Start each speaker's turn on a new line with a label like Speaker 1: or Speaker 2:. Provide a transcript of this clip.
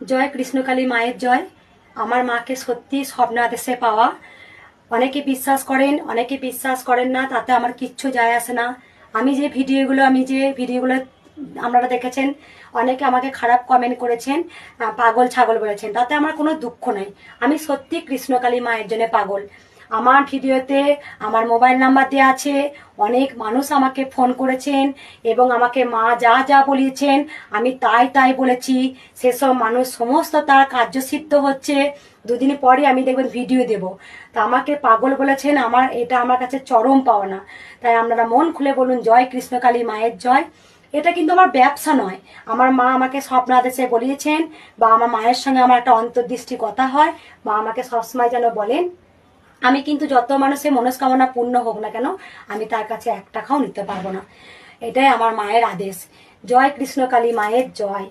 Speaker 1: জয় কৃষ্ণকালী মায়ের জয়। আমার মাকে সত্যি স্বপ্নাদেশে পাওয়া। অনেকে বিশ্বাস করেন, অনেকে বিশ্বাস করেন না, তাতে আমার কিচ্ছু যায় আসে না। আমি যে ভিডিওগুলো আপনারা দেখেছেন, অনেকে আমাকে খারাপ কমেন্ট করেছেন, পাগল ছাগল বলেছেন, তাতে আমার কোনো দুঃখ নেই। আমি সত্যি কৃষ্ণকালী মায়ের জন্য পাগল। আমার ভিডিওতে আমার মোবাইল নাম্বার দেওয়া আছে। অনেক মানুষ আমাকে ফোন করেছেন এবং আমাকে মা যা যা বলিয়েছেন আমি তাই তাই বলেছি। সেসব মানুষ সমস্ত তার কার্যসিদ্ধ হচ্ছে। দুদিন পরে আমি দেখবেন ভিডিও দেব। তা আমাকে পাগল বলেছেন, এটা আমার কাছে চরম পাওনা। তাই আপনারা মন খুলে বলুন জয় কৃষ্ণকালী মায়ের জয়। এটা কিন্তু আমার ব্যবসা নয়। আমার মা আমাকে স্বপ্নাদেশে বলিয়েছেন, বা আমার মায়ের সঙ্গে আমার একটা অন্তর্দৃষ্টি কথা হয়। মা আমাকে সবসময় যেন বলেন, আমি কিন্তু যত মানুষের মনস্কামনা পূর্ণ হোক না কেন, আমি তার কাছে 1 টাকাও নিতে পারবো না। এটাই আমার মায়ের আদেশ। জয় কৃষ্ণকালী মায়ের জয়।